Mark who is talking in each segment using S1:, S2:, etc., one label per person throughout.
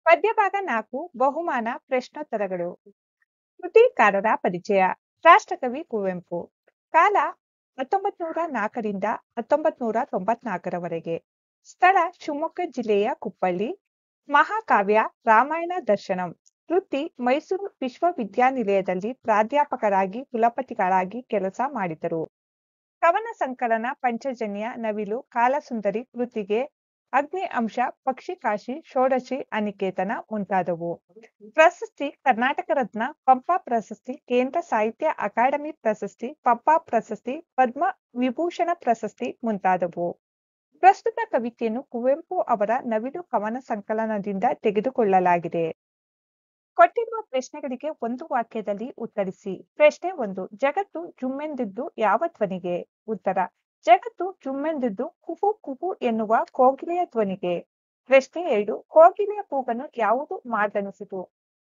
S1: ಪದ್ಯಭಾಗ 4 ಬಹುಮಾನ ಪ್ರಶ್ನೋತ್ತರಗಳು. ಕೃತಿಕಾರರ ಪರಿಚಯ. ರಾಷ್ಟ್ರಕವಿ ಕುವೆಂಪು. ಕಾಲ 1904 ರಿಂದ 1994 ಸ್ಥಳ ಶಿವಮೊಗ್ಗ ಜಿಲ್ಲೆಯ ಕುಪ್ಪಳ್ಳಿ. ಮಹಾಕಾವ್ಯ ರಾಮಾಯಣ ದರ್ಶನಂ. ವೃತ್ತಿ ಮೈಸೂರು ವಿಶ್ವವಿದ್ಯಾನಿಲಯದಲ್ಲಿ ಪ್ರಾಧ್ಯಾಪಕರಾಗಿ ಕುಲಪತಿಗಳಾಗಿ ಕೆಲಸ ಮಾಡಿದರು. ಕವನ ಸಂಕಲನ ಪಂಚಜನ್ಯ, ನವಿಲು, ಕಾಲಸುಂದರಿ, ಕೃತಿಗೆ ಅಗ್ನಿ ಅಂಶ, ಪಕ್ಷಿಕಾಶಿ, ಷೋಡಶಿ, ಅನಿಕೇತನ ಮುಂತಾದವು. ಪ್ರಶಸ್ತಿ ಕರ್ನಾಟಕ ರತ್ನ, ಪಂಪ ಪ್ರಶಸ್ತಿ, ಕೇಂದ್ರ ಸಾಹಿತ್ಯ ಅಕಾಡೆಮಿ ಪ್ರಶಸ್ತಿ, ಪಂಪ ಪ್ರಶಸ್ತಿ, ಪದ್ಮ ವಿಭೂಷಣ ಪ್ರಶಸ್ತಿ ಮುಂತಾದವು. ಪ್ರಸ್ತುತ ಕವಿತೆಯನ್ನು ಕುವೆಂಪು ಅವರ ನವಿಲು ಕವನ ಸಂಕಲನದಿಂದ ತೆಗೆದುಕೊಳ್ಳಲಾಗಿದೆ. ಕೊಟ್ಟಿರುವ ಪ್ರಶ್ನೆಗಳಿಗೆ ಒಂದು ವಾಕ್ಯದಲ್ಲಿ ಉತ್ತರಿಸಿ. ಪ್ರಶ್ನೆ 1. ಜಗತ್ತು ಜುಮ್ಮೆಂದಿದ್ದು ಯಾವ ಧ್ವನಿಗೆ? ಉತ್ತರ: ಜಗತ್ತು ಜುಮ್ಮೆಂದಿದ್ದು ಕುಹು ಕುಹು ಎನ್ನುವ ಕೋಗಿಲೆಯ ಧ್ವನಿಗೆ. ಪ್ರಶ್ನೆ 2. ಕೋಗಿಲೆಯ ಕೂಗನ್ನು ಯಾವುದು ಮಾರ್ದನಿಸಿತು?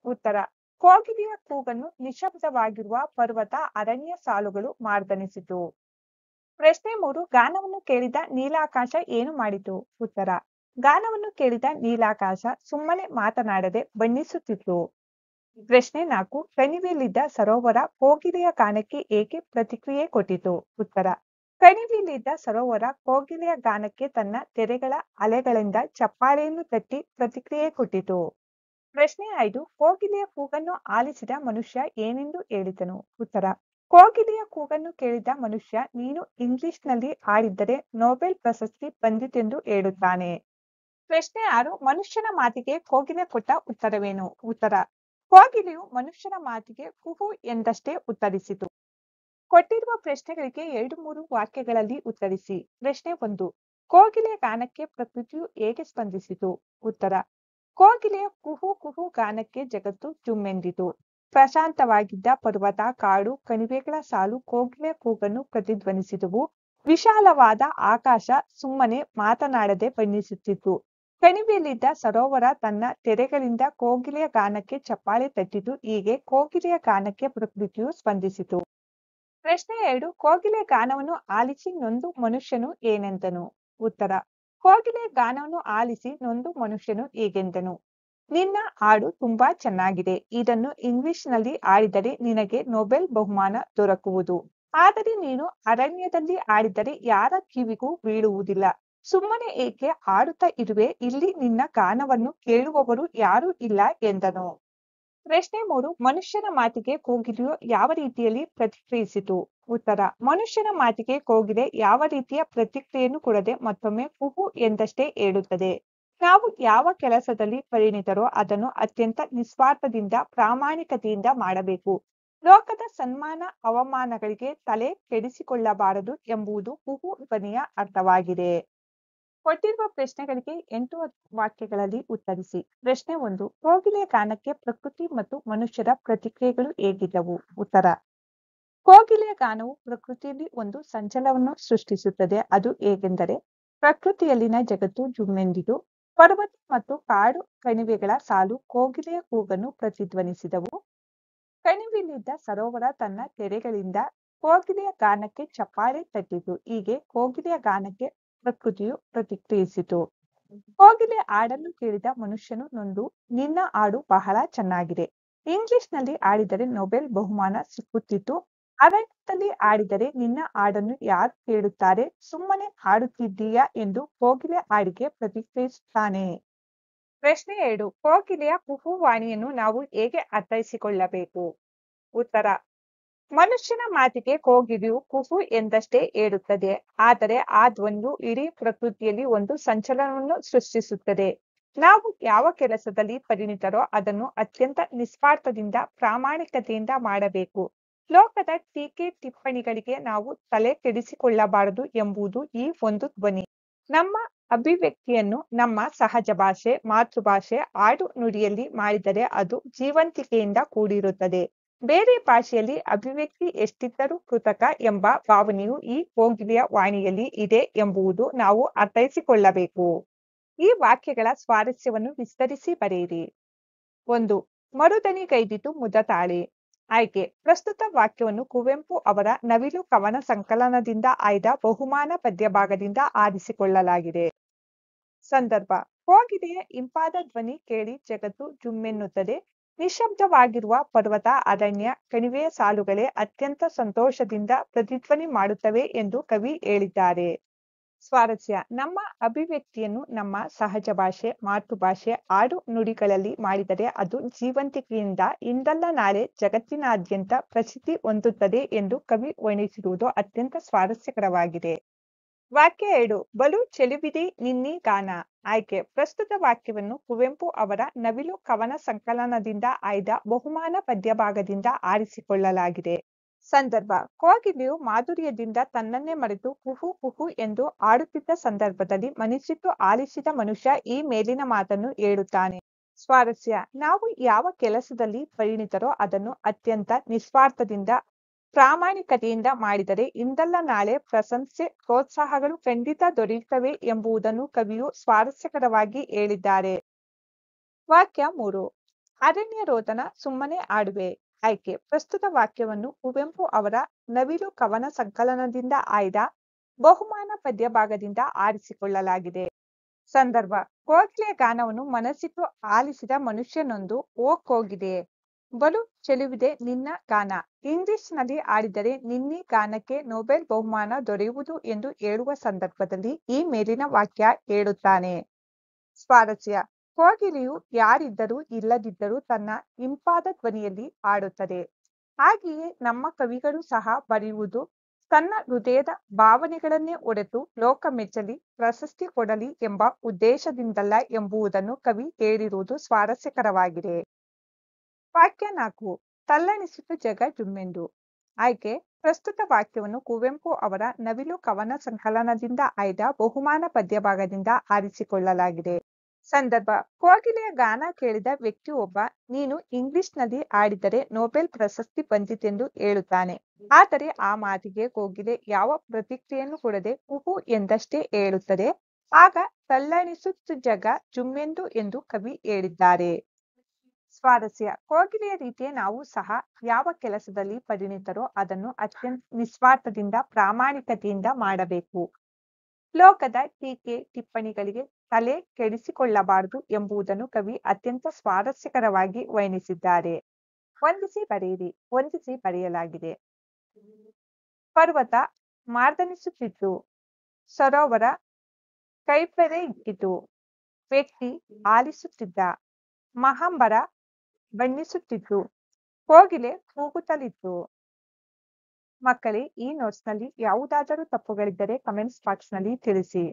S1: ಉತ್ತರ: ಕೋಗಿಲೆಯ ಕೂಗನ್ನು ನಿಶಬ್ದವಾಗಿರುವ ಪರ್ವತ ಅರಣ್ಯ ಸಾಲುಗಳು ಮಾರ್ದನಿಸಿತು. ಪ್ರಶ್ನೆ 3. ಗಾನವನ್ನು ಕೇಳಿದ ನೀಲಾಕಾಶ ಏನು ಮಾಡಿತು? ಉತ್ತರ: ಗಾನವನ್ನು ಕೇಳಿದ ನೀಲಾಕಾಶ ಸುಮ್ಮನೆ ಮಾತನಾಡದೆ ಬಣ್ಣಿಸುತ್ತಿತ್ತು. ಪ್ರಶ್ನೆ 4. ಕಣಿವೆಯಲ್ಲಿದ್ದ ಸರೋವರ ಕೋಗಿಲೆಯ ಗಾನಕ್ಕೆ ಏಕೆ ಪ್ರತಿಕ್ರಿಯೆ ಕೊಟ್ಟಿತು? ಉತ್ತರ: ಕಣಿವೆಯಲ್ಲಿದ್ದ ಸರೋವರ ಕೋಗಿಲೆಯ ಗಾನಕ್ಕೆ ತನ್ನ ತೆರೆಗಳ ಅಲೆಗಳಿಂದ ಚಪ್ಪಾಳೆಯನ್ನು ತಟ್ಟಿ ಪ್ರತಿಕ್ರಿಯೆ ಕೊಟ್ಟಿತು. ಪ್ರಶ್ನೆ 5. ಕೋಗಿಲೆಯ ಕೂಗನ್ನು ಆಲಿಸಿದ ಮನುಷ್ಯ ಏನೆಂದು ಹೇಳಿದನು? ಉತ್ತರ: ಕೋಗಿಲೆಯ ಕೂಗನ್ನು ಕೇಳಿದ ಮನುಷ್ಯ ನೀನು ಇಂಗ್ಲಿಷ್ನಲ್ಲಿ ಹಾಡಿದ್ದರೆ ನೊಬೆಲ್ ಪ್ರಶಸ್ತಿ ಬಂದಿತೆಂದು ಹೇಳುತ್ತಾನೆ. ಪ್ರಶ್ನೆ 6. ಮನುಷ್ಯನ ಮಾತಿಗೆ ಕೋಗಿಲೆ ಕೊಟ್ಟ ಉತ್ತರವೇನು? ಉತ್ತರ: ಕೋಗಿಲೆಯು ಮನುಷ್ಯನ ಮಾತಿಗೆ ಕುಹು ಎಂದಷ್ಟೇ ಉತ್ತರಿಸಿತು. ಕೊಟ್ಟಿರುವ ಪ್ರಶ್ನೆಗಳಿಗೆ 2-3 ವಾಕ್ಯಗಳಲ್ಲಿ ಉತ್ತರಿಸಿ. ಪ್ರಶ್ನೆ 1. ಕೋಗಿಲೆಯ ಗಾನಕ್ಕೆ ಪ್ರಕೃತಿಯು ಹೇಗೆ ಸ್ಪಂದಿಸಿತು? ಉತ್ತರ: ಕೋಗಿಲೆಯ ಕುಹು ಕುಹು ಗಾನಕ್ಕೆ ಜಗತ್ತು ಜುಮ್ಮೆಂದಿತು. ಪ್ರಶಾಂತವಾಗಿದ್ದ ಪರ್ವತ, ಕಾಡು, ಕಣಿವೆಗಳ ಸಾಲು ಕೋಗಿಲೆಯ ಕೂಗನ್ನು ಪ್ರತಿಧ್ವನಿಸಿದವು. ವಿಶಾಲವಾದ ಆಕಾಶ ಸುಮ್ಮನೆ ಮಾತನಾಡದೆ ಬಣ್ಣಿಸುತ್ತಿತ್ತು. ಕಣಿವೆಯಲ್ಲಿದ್ದ ಸರೋವರ ತನ್ನ ತೆರೆಗಳಿಂದ ಕೋಗಿಲೆಯ ಗಾನಕ್ಕೆ ಚಪ್ಪಾಳೆ ತಟ್ಟಿತು. ಹೀಗೆ ಕೋಗಿಲೆಯ ಗಾನಕ್ಕೆ ಪ್ರಕೃತಿಯು ಸ್ಪಂದಿಸಿತು. ಪ್ರಶ್ನೆ 2. ಕೋಗಿಲೆಯ ಗಾನವನ್ನು ಆಲಿಸಿ ನೊಂದು ಮನುಷ್ಯನು ಏನೆಂದನು? ಉತ್ತರ: ಕೋಗಿಲೆಯ ಗಾನವನ್ನು ಆಲಿಸಿ ನೊಂದು ಮನುಷ್ಯನು ಹೀಗೆಂದನು: ನಿನ್ನ ಹಾಡು ತುಂಬಾ ಚೆನ್ನಾಗಿದೆ. ಇದನ್ನು ಇಂಗ್ಲಿಷ್ನಲ್ಲಿ ಹಾಡಿದರೆ ನಿನಗೆ ನೊಬೆಲ್ ಬಹುಮಾನ ದೊರಕುವುದು. ಆದರೆ ನೀನು ಅರಣ್ಯದಲ್ಲಿ ಹಾಡಿದರೆ ಯಾರ ಕಿವಿಗೂ ಬೀಳುವುದಿಲ್ಲ. ಸುಮ್ಮನೆ ಏಕೆ ಹಾಡುತ್ತಾ ಇರುವೆ? ಇಲ್ಲಿ ನಿನ್ನ ಗಾನವನ್ನು ಕೇಳುವವರು ಯಾರೂ ಇಲ್ಲ ಎಂದನು. ಪ್ರಶ್ನೆ 3. ಮನುಷ್ಯನ ಮಾತಿಗೆ ಕೋಗಿಲೆಯು ಯಾವ ರೀತಿಯಲ್ಲಿ ಪ್ರತಿಕ್ರಿಯಿಸಿತು? ಉತ್ತರ: ಮನುಷ್ಯನ ಮಾತಿಗೆ ಕೋಗಿಲೆ ಯಾವ ರೀತಿಯ ಪ್ರತಿಕ್ರಿಯೆಯನ್ನು ಕೊಡದೆ ಮತ್ತೊಮ್ಮೆ ಕುಹು ಎಂದಷ್ಟೇ ಹೇಳುತ್ತದೆ. ನಾವು ಯಾವ ಕೆಲಸದಲ್ಲಿ ಪರಿಣಿತರೋ ಅದನ್ನು ಅತ್ಯಂತ ನಿಸ್ವಾರ್ಥದಿಂದ ಪ್ರಾಮಾಣಿಕತೆಯಿಂದ ಮಾಡಬೇಕು. ಲೋಕದ ಸನ್ಮಾನ ಅವಮಾನಗಳಿಗೆ ತಲೆ ಕೆಡಿಸಿಕೊಳ್ಳಬಾರದು ಎಂಬುದು ಕುಹು ಧ್ವನಿಯ ಅರ್ಥವಾಗಿದೆ. ಕೊಟ್ಟಿರುವ ಪ್ರಶ್ನೆಗಳಿಗೆ 8 ವಾಕ್ಯಗಳಲ್ಲಿ ಉತ್ತರಿಸಿ. ಪ್ರಶ್ನೆ 1. ಕೋಗಿಲೆಯ ಗಾನಕ್ಕೆ ಪ್ರಕೃತಿ ಮತ್ತು ಮನುಷ್ಯರ ಪ್ರತಿಕ್ರಿಯೆಗಳು ಹೇಗಿದ್ದವು? ಉತ್ತರ: ಕೋಗಿಲೆಯ ಗಾನವು ಪ್ರಕೃತಿಯಲ್ಲಿ ಒಂದು ಸಂಚಲನವನ್ನು ಸೃಷ್ಟಿಸುತ್ತದೆ. ಅದು ಹೇಗೆಂದರೆ, ಪ್ರಕೃತಿಯಲ್ಲಿನ ಜಗತ್ತು ಜುಮ್ಮೆಂದಿತು. ಪರ್ವತ ಮತ್ತು ಕಾಡು ಕಣಿವೆಗಳ ಸಾಲು ಕೋಗಿಲೆಯ ಕೂಗನ್ನು ಪ್ರತಿಧ್ವನಿಸಿದವು. ಕಣಿವೆಯಲ್ಲಿದ್ದ ಸರೋವರ ತನ್ನ ತೆರೆಗಳಿಂದ ಕೋಗಿಲೆಯ ಗಾನಕ್ಕೆ ಚಪ್ಪಾಳೆ ತಟ್ಟಿತು. ಹೀಗೆ ಕೋಗಿಲೆಯ ಗಾನಕ್ಕೆ ಪ್ರಕೃತಿಯು ಪ್ರತಿಕ್ರಿಯಿಸಿತು. ಕೋಗಿಲೆ ಹಾಡನ್ನು ಕೇಳಿದ ಮನುಷ್ಯನು ನೊಂದು ನಿನ್ನ ಹಾಡು ಬಹಳ ಚೆನ್ನಾಗಿದೆ. ಇಂಗ್ಲಿಷ್ನಲ್ಲಿ ಹಾಡಿದರೆ ನೊಬೆಲ್ ಬಹುಮಾನ ಸಿಕ್ಕುತ್ತಿತ್ತು. ಅರಣ್ಯದಲ್ಲಿ ಹಾಡಿದರೆ ನಿನ್ನ ಹಾಡನ್ನು ಯಾರು ಕೇಳುತ್ತಾರೆ? ಸುಮ್ಮನೆ ಹಾಡುತ್ತಿದ್ದೀಯಾ ಎಂದು ಕೋಗಿಲೆ ಹಾಡಿಗೆ ಪ್ರತಿಕ್ರಿಯಿಸುತ್ತಾನೆ. ಪ್ರಶ್ನೆ 2. ಕೋಗಿಲೆಯ ಕುಹು ವಾಣಿಯನ್ನು ನಾವು ಹೇಗೆ ಅರ್ಥೈಸಿಕೊಳ್ಳಬೇಕು? ಉತ್ತರ: ಮನುಷ್ಯನ ಮಾತಿಗೆ ಕೋಗಿಲೆಯು ಕುಹು ಎಂದಷ್ಟೇ ಹೇಳುತ್ತದೆ. ಆದರೆ ಆ ಧ್ವನಿಯು ಇಡೀ ಪ್ರಕೃತಿಯಲ್ಲಿ ಒಂದು ಸಂಚಲನವನ್ನು ಸೃಷ್ಟಿಸುತ್ತದೆ. ನಾವು ಯಾವ ಕೆಲಸದಲ್ಲಿ ಪರಿಣಿತರೋ ಅದನ್ನು ಅತ್ಯಂತ ನಿಸ್ವಾರ್ಥದಿಂದ ಪ್ರಾಮಾಣಿಕತೆಯಿಂದ ಮಾಡಬೇಕು. ಲೋಕದ ಟೀಕೆ ಟಿಪ್ಪಣಿಗಳಿಗೆ ನಾವು ತಲೆ ಕೆಡಿಸಿಕೊಳ್ಳಬಾರದು ಎಂಬುದು ಈ ಒಂದು ಧ್ವನಿ. ನಮ್ಮ ಅಭಿವ್ಯಕ್ತಿಯನ್ನು ನಮ್ಮ ಸಹಜ ಭಾಷೆ, ಮಾತೃಭಾಷೆ, ಆಡು ನುಡಿಯಲ್ಲಿ ಮಾಡಿದರೆ ಅದು ಜೀವಂತಿಕೆಯಿಂದ ಕೂಡಿರುತ್ತದೆ. ಬೇರೆ ಭಾಷೆಯಲ್ಲಿ ಅಭಿವ್ಯಕ್ತಿ ಎಷ್ಟಿದ್ದರೂ ಕೃತಕ ಎಂಬ ಭಾವನೆಯು ಈ ಕೋಗಿಲೆಯ ವಾಣಿಯಲ್ಲಿ ಇದೆ ಎಂಬುದು ನಾವು ಅರ್ಥೈಸಿಕೊಳ್ಳಬೇಕು. ಈ ವಾಕ್ಯಗಳ ಸ್ವಾರಸ್ಯವನ್ನು ವಿಸ್ತರಿಸಿ ಬರೆಯಿರಿ. 1. ಮರುದನಿಗೈದಿತು ಮುದತಾಳೆ. ಆಯ್ಕೆ: ಪ್ರಸ್ತುತ ವಾಕ್ಯವನ್ನು ಕುವೆಂಪು ಅವರ ನವಿಲು ಕವನ ಸಂಕಲನದಿಂದ ಆಯ್ದ ಬಹುಮಾನ ಪದ್ಯಭಾಗದಿಂದ ಆರಿಸಿಕೊಳ್ಳಲಾಗಿದೆ. ಸಂದರ್ಭ: ಕೋಗಿಲೆಯ ಇಂಪಾದ ಧ್ವನಿ ಕೇಳಿ ಜಗತ್ತು ಜುಮ್ಮೆನ್ನುತ್ತದೆ. ನಿಶ್ಶಬ್ದವಾಗಿರುವ ಪರ್ವತ, ಅರಣ್ಯ, ಕಣಿವೆಯ ಸಾಲುಗಳೇ ಅತ್ಯಂತ ಸಂತೋಷದಿಂದ ಪ್ರತಿಧ್ವನಿ ಮಾಡುತ್ತವೆ ಎಂದು ಕವಿ ಹೇಳಿದ್ದಾರೆ. ಸ್ವಾರಸ್ಯ: ನಮ್ಮ ಅಭಿವ್ಯಕ್ತಿಯನ್ನು ನಮ್ಮ ಸಹಜ ಭಾಷೆ, ಮಾತೃಭಾಷೆ, ಆಡು ನುಡಿಗಳಲ್ಲಿ ಮಾಡಿದರೆ ಅದು ಜೀವಂತಿಕೆಯಿಂದ ಇಂದಲ್ಲ ನಾಳೆ ಜಗತ್ತಿನಾದ್ಯಂತ ಪ್ರಸಿದ್ಧಿ ಹೊಂದುತ್ತದೆ ಎಂದು ಕವಿ ವರ್ಣಿಸಿರುವುದು ಅತ್ಯಂತ ಸ್ವಾರಸ್ಯಕರವಾಗಿದೆ. ವಾಕ್ಯ 2: ಬಲು ಚೆಲುವಿದೆ ನಿನ್ನೀ ಗಾನ. ಆಯ್ಕೆ: ಪ್ರಸ್ತುತ ವಾಕ್ಯವನ್ನು ಕುವೆಂಪು ಅವರ ನವಿಲು ಕವನ ಸಂಕಲನದಿಂದ ಆಯ್ದ ಬಹುಮಾನ ಪದ್ಯಭಾಗದಿಂದ ಆರಿಸಿಕೊಳ್ಳಲಾಗಿದೆ. ಸಂದರ್ಭ: ಕೋಗಿಲೆಯು ಮಾಧುರ್ಯದಿಂದ ತನ್ನನ್ನೇ ಮರೆತು ಕುಹು ಕುಹು ಎಂದು ಹಾಡುತ್ತಿದ್ದ ಸಂದರ್ಭದಲ್ಲಿ ಮನಸ್ಸಿಟ್ಟು ಆಲಿಸಿದ ಮನುಷ್ಯ ಈ ಮೇಲಿನ ಮಾತನ್ನು ಹೇಳುತ್ತಾನೆ. ಸ್ವಾರಸ್ಯ: ನಾವು ಯಾವ ಕೆಲಸದಲ್ಲಿ ಪರಿಣಿತರೋ ಅದನ್ನು ಅತ್ಯಂತ ನಿಸ್ವಾರ್ಥದಿಂದ, ಪ್ರಾಮಾಣಿಕತೆಯಿಂದ ಮಾಡಿದರೆ ಇಂದಲ್ಲ ನಾಳೆ ಪ್ರಶಂಸೆ, ಪ್ರೋತ್ಸಾಹಗಳು ಖಂಡಿತ ದೊರೆಯುತ್ತವೆ ಎಂಬುದನ್ನು ಕವಿಯು ಸ್ವಾರಸ್ಯಕರವಾಗಿ ಹೇಳಿದ್ದಾರೆ. ವಾಕ್ಯ 3: ಅರಣ್ಯ ರೋದನ ಸುಮ್ಮನೆ ಆಡುವೆ. ಆಯ್ಕೆ: ಪ್ರಸ್ತುತ ವಾಕ್ಯವನ್ನು ಕುವೆಂಪು ಅವರ ನವಿಲು ಕವನ ಸಂಕಲನದಿಂದ ಆಯ್ದ ಬಹುಮಾನ ಪದ್ಯಭಾಗದಿಂದ ಆರಿಸಿಕೊಳ್ಳಲಾಗಿದೆ. ಸಂದರ್ಭ: ಕೋಗಿಲೆಯ ಗಾನವನ್ನು ಮನಸ್ಸಿಟ್ಟು ಆಲಿಸಿದ ಮನುಷ್ಯನೊಂದು ಓ ಕೋಗಿಲೆಯೇ, ಬಲು ಚೆಲುವಿದೆ ನಿನ್ನ ಗಾನ. ಇಂಗ್ಲಿಷ್ನಲ್ಲಿ ಹಾಡಿದರೆ ನಿನ್ನೀ ಗಾನಕ್ಕೆ ನೊಬೆಲ್ ಬಹುಮಾನ ದೊರೆಯುವುದು ಎಂದು ಹೇಳುವ ಸಂದರ್ಭದಲ್ಲಿ ಈ ಮೇಲಿನ ವಾಕ್ಯ ಹೇಳುತ್ತಾನೆ. ಸ್ವಾರಸ್ಯ: ಕೋಗಿಲೆಯು ಯಾರಿದ್ದರೂ ಇಲ್ಲದಿದ್ದರೂ ತನ್ನ ಇಂಪಾದ ಧ್ವನಿಯಲ್ಲಿ ಹಾಡುತ್ತದೆ. ಹಾಗೆಯೇ ನಮ್ಮ ಕವಿಗಳು ಸಹ ಬರೆಯುವುದು ತನ್ನ ಹೃದಯದ ಭಾವನೆಗಳನ್ನೇ ಹೊರತು ಲೋಕ ಮೆಚ್ಚಲಿ, ಪ್ರಶಸ್ತಿ ಕೊಡಲಿ ಎಂಬ ಉದ್ದೇಶದಿಂದಲ್ಲ ಎಂಬುದನ್ನು ಕವಿ ಹೇಳಿರುವುದು ಸ್ವಾರಸ್ಯಕರವಾಗಿದೆ. ವಾಕ್ಯ 4: ತಲ್ಲಣಿಸಿತು ಜಗ ಜುಮ್ಮೆಂದು. ಆಯ್ಕೆ: ಪ್ರಸ್ತುತ ವಾಕ್ಯವನ್ನು ಕುವೆಂಪು ಅವರ ನವಿಲು ಕವನ ಸಂಕಲನದಿಂದ ಆಯ್ದ ಬಹುಮಾನ ಪದ್ಯಭಾಗದಿಂದ ಆರಿಸಿಕೊಳ್ಳಲಾಗಿದೆ. ಸಂದರ್ಭ: ಕೋಗಿಲೆಯ ಗಾನ ಕೇಳಿದ ವ್ಯಕ್ತಿಯೊಬ್ಬ ನೀನು ಇಂಗ್ಲಿಷ್ನಲ್ಲಿ ಹಾಡಿದರೆ ನೊಬೆಲ್ ಪ್ರಶಸ್ತಿ ಬಂದಿತೆಂದು ಹೇಳುತ್ತಾನೆ. ಆದರೆ ಆ ಮಾತಿಗೆ ಕೋಗಿಲೆ ಯಾವ ಪ್ರತಿಕ್ರಿಯೆಯನ್ನು ಕೊಡದೆ ಕುಹು ಎಂದಷ್ಟೇ ಹೇಳುತ್ತದೆ. ಆಗ ತಲ್ಲಣಿಸುತ್ತು ಜಗ ಜುಮ್ಮೆಂದು ಎಂದು ಕವಿ ಹೇಳಿದ್ದಾರೆ. ಸ್ವಾರಸ್ಯ: ಕೋಗಿಲೆಯ ರೀತಿಯೇ ನಾವು ಸಹ ಯಾವ ಕೆಲಸದಲ್ಲಿ ಪರಿಣಿತರೋ ಅದನ್ನು ಅತ್ಯಂತ ನಿಸ್ವಾರ್ಥದಿಂದ, ಪ್ರಾಮಾಣಿಕತೆಯಿಂದ ಮಾಡಬೇಕು. ಲೋಕದ ಟೀಕೆ ಟಿಪ್ಪಣಿಗಳಿಗೆ ತಲೆ ಕೆಡಿಸಿಕೊಳ್ಳಬಾರದು ಎಂಬುದನ್ನು ಕವಿ ಅತ್ಯಂತ ಸ್ವಾರಸ್ಯಕರವಾಗಿ ವರ್ಣಿಸಿದ್ದಾರೆ. ವಂದಿಸಿ ಬರೆಯಿರಿ. ವಂದಿಸಿ ಬರೆಯಲಾಗಿದೆ. ಪರ್ವತ ಮಾರ್ದನಿಸುತ್ತಿತ್ತು, ಸರೋವರ ಕೈಪೆರೆ ಇಟ್ಟಿತು, ವ್ಯಕ್ತಿ ಆಲಿಸುತ್ತಿದ್ದ, ಮಹಾಂಬರ ಬಣ್ಣಿಸುತ್ತಿತ್ತು, ಕೋಗಿಲೆ ಕೂಗುತ್ತಲಿತ್ತು. ಮಕ್ಕಳೇ, ಈ ನೋಟ್ಸ್ನಲ್ಲಿ ಯಾವುದಾದರೂ ತಪ್ಪುಗಳಿದ್ದರೆ ಕಮೆಂಟ್ಸ್ ಬಾಕ್ಸ್ನಲ್ಲಿ ತಿಳಿಸಿ.